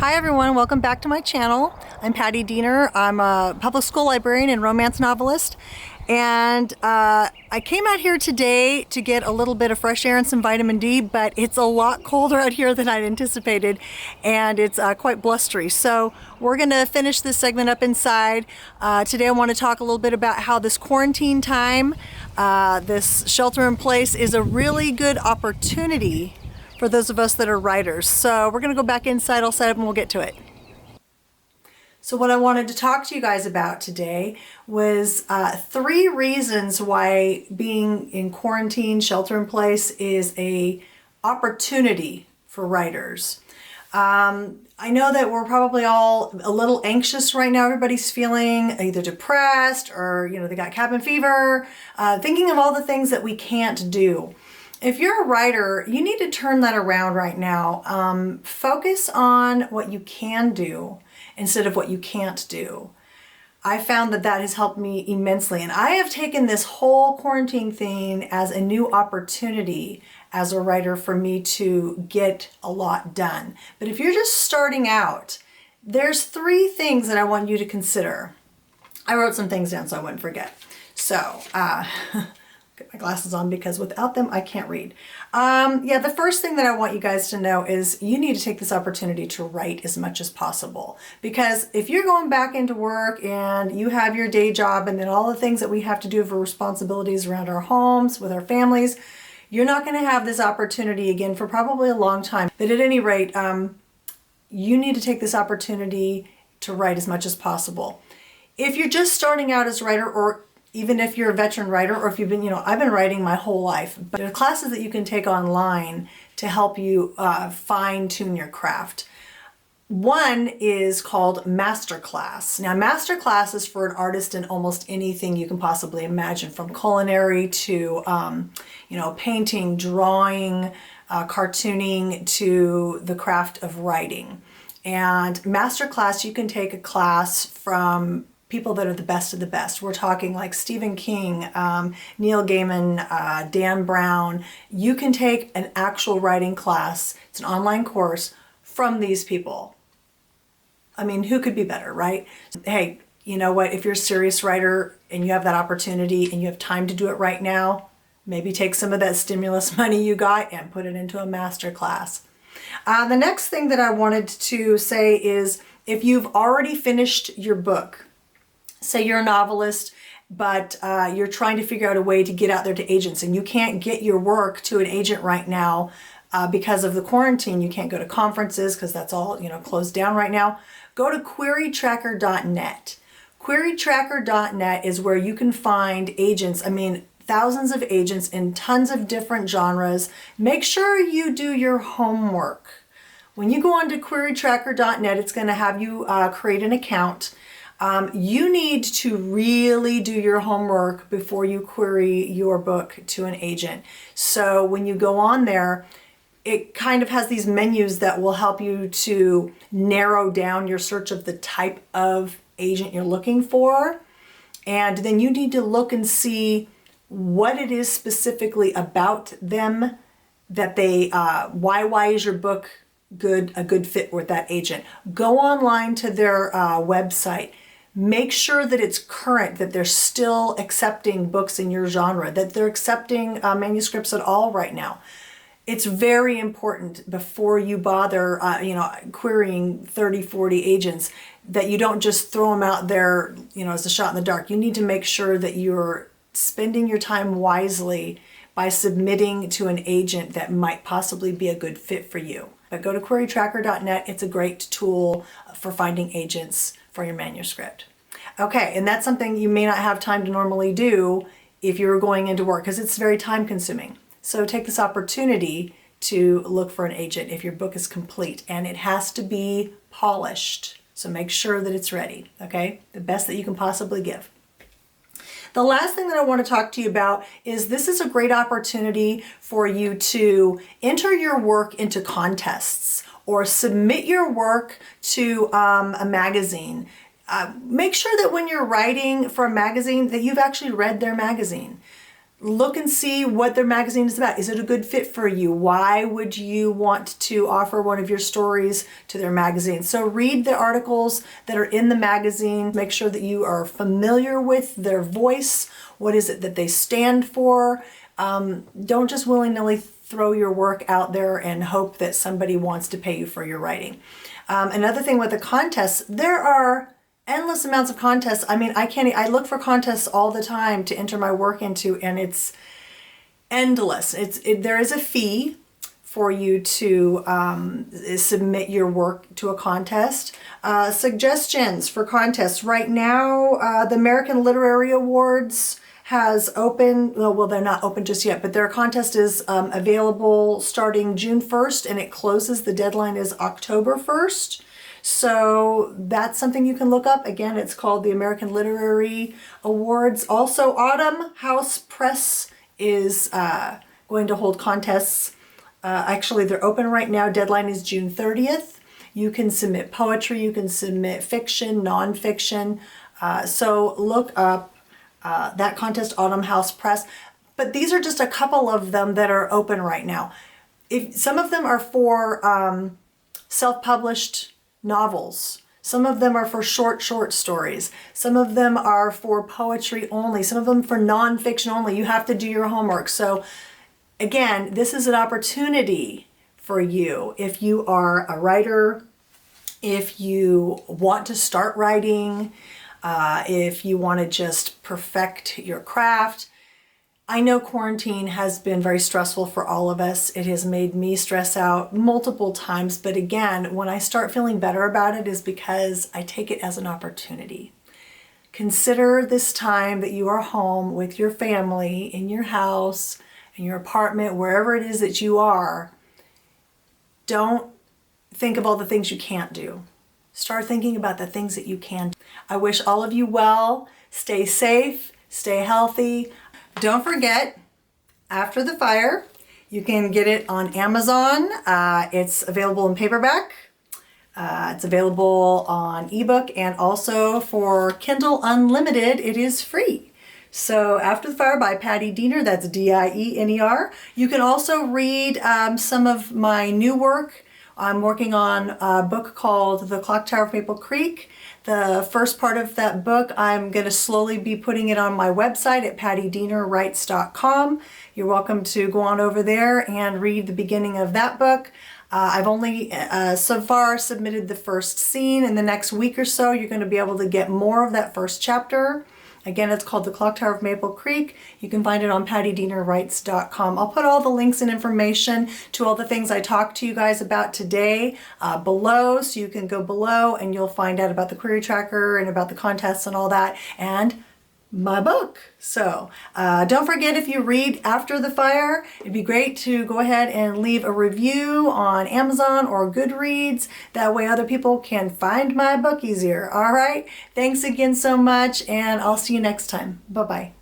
Hi everyone, welcome back to my channel. I'm Patty Diener. I'm a public school librarian and romance novelist. And I came out here today to get a little bit of fresh air and some vitamin D, but it's a lot colder out here than I'd anticipated, and it's quite blustery. So we're gonna finish this segment up inside. Today I want to talk a little bit about how this quarantine time, this shelter in place is a really good opportunity for those of us that are writers. So we're gonna go back inside, I'll set up and we'll get to it. So what I wanted to talk to you guys about today was 3 reasons why being in quarantine, shelter in place is a opportunity for writers. I know that we're probably all a little anxious right now. Everybody's feeling either depressed or, they got cabin fever, thinking of all the things that we can't do. If you're a writer, you need to turn that around right now. Focus on what you can do instead of what you can't do. I found that has helped me immensely. And I have taken this whole quarantine thing as a new opportunity as a writer for me to get a lot done. But if you're just starting out, there's 3 things that I want you to consider. I wrote some things down so I wouldn't forget. So, get my glasses on because without them I can't read. The first thing that I want you guys to know is you need to take this opportunity to write as much as possible, because if you're going back into work and you have your day job and then all the things that we have to do for responsibilities around our homes with our families, you're not going to have this opportunity again for probably a long time. But at any rate, you need to take this opportunity to write as much as possible. If you're just starting out as a writer, or even if you're a veteran writer, or if you've been, I've been writing my whole life, but there are classes that you can take online to help you fine-tune your craft. One is called Masterclass. Now, Masterclass is for an artist in almost anything you can possibly imagine, from culinary to, painting, drawing, cartooning, to the craft of writing. And Masterclass, you can take a class from people that are the best of the best. We're talking like Stephen King, Neil Gaiman, Dan Brown. You can take an actual writing class. It's an online course from these people. I mean, who could be better, right? Hey, you know what? If you're a serious writer and you have that opportunity and you have time to do it right now, maybe take some of that stimulus money you got and put it into a master class. The next thing that I wanted to say is, if you've already finished your book, say you're a novelist, but you're trying to figure out a way to get out there to agents and you can't get your work to an agent right now because of the quarantine. You can't go to conferences because that's all, closed down right now. Go to querytracker.net. Querytracker.net is where you can find agents. I mean, thousands of agents in tons of different genres. Make sure you do your homework. When you go onto querytracker.net, it's going to have you create an account. You need to really do your homework before you query your book to an agent. So when you go on there, it kind of has these menus that will help you to narrow down your search of the type of agent you're looking for. And then you need to look and see what it is specifically about them that they, why is your book a good fit with that agent. Go online to their website. Make sure that it's current, that they're still accepting books in your genre, that they're accepting manuscripts at all right now. It's very important before you bother, querying 30, 40 agents, that you don't just throw them out there, as a shot in the dark. You need to make sure that you're spending your time wisely by submitting to an agent that might possibly be a good fit for you. But go to querytracker.net. It's a great tool for finding agents for your manuscript. Okay, and that's something you may not have time to normally do if you're going into work, because it's very time consuming. So take this opportunity to look for an agent if your book is complete, and it has to be polished. So make sure that it's ready, okay? The best that you can possibly give. The last thing that I want to talk to you about is, this is a great opportunity for you to enter your work into contests or submit your work to a magazine. Make sure that when you're writing for a magazine that you've actually read their magazine. look and see what their magazine is about. Is it a good fit for you? Why would you want to offer one of your stories to their magazine? So read the articles that are in the magazine. Make sure that you are familiar with their voice. What is it that they stand for? Don't just willy-nilly throw your work out there and hope that somebody wants to pay you for your writing. Another thing with the contests, there are endless amounts of contests. I mean, I look for contests all the time to enter my work into, and it's endless. There is a fee for you to submit your work to a contest. Suggestions for contests. Right now, the American Literary Awards has opened, well, they're not open just yet, but their contest is available starting June 1st, and it closes, the deadline is October 1st. So that's something you can look up. Again, it's called the American Literary Awards. Also, Autumn House Press is going to hold contests. Actually, they're open right now. Deadline is June 30th. You can submit poetry, you can submit fiction, nonfiction. So look up that contest, Autumn House Press. But these are just a couple of them that are open right now. If some of them are for self-published novels. Some of them are for short stories. Some of them are for poetry only. Some of them for nonfiction only. You have to do your homework. So again, this is an opportunity for you. If you are a writer, if you want to start writing, if you want to just perfect your craft. I know quarantine has been very stressful for all of us. It has made me stress out multiple times. But again, when I start feeling better about it is because I take it as an opportunity. Consider this time that you are home with your family, in your house, in your apartment, wherever it is that you are. Don't think of all the things you can't do. Start thinking about the things that you can do. I wish all of you well. Stay safe, stay healthy. Don't forget, After the Fire, you can get it on Amazon. It's available in paperback. It's available on ebook, and also for Kindle Unlimited, it is free. So After the Fire by Patty Diener, that's D-I-E-N-E-R. You can also read some of my new work. I'm working on a book called The Clock Tower of Maple Creek. The first part of that book, I'm going to slowly be putting it on my website at pattydienerwrites.com. You're welcome to go on over there and read the beginning of that book. I've only so far submitted the first scene. In the next week or so, you're going to be able to get more of that first chapter. Again, it's called The Clock Tower of Maple Creek. You can find it on pattydienerwrites.com. I'll put all the links and information to all the things I talked to you guys about today below, so you can go below and you'll find out about the query tracker and about the contests and all that, and my book. So don't forget, if you read After the Fire, it'd be great to go ahead and leave a review on Amazon or Goodreads. That way other people can find my book easier. All right. Thanks again so much, and I'll see you next time. Bye-bye.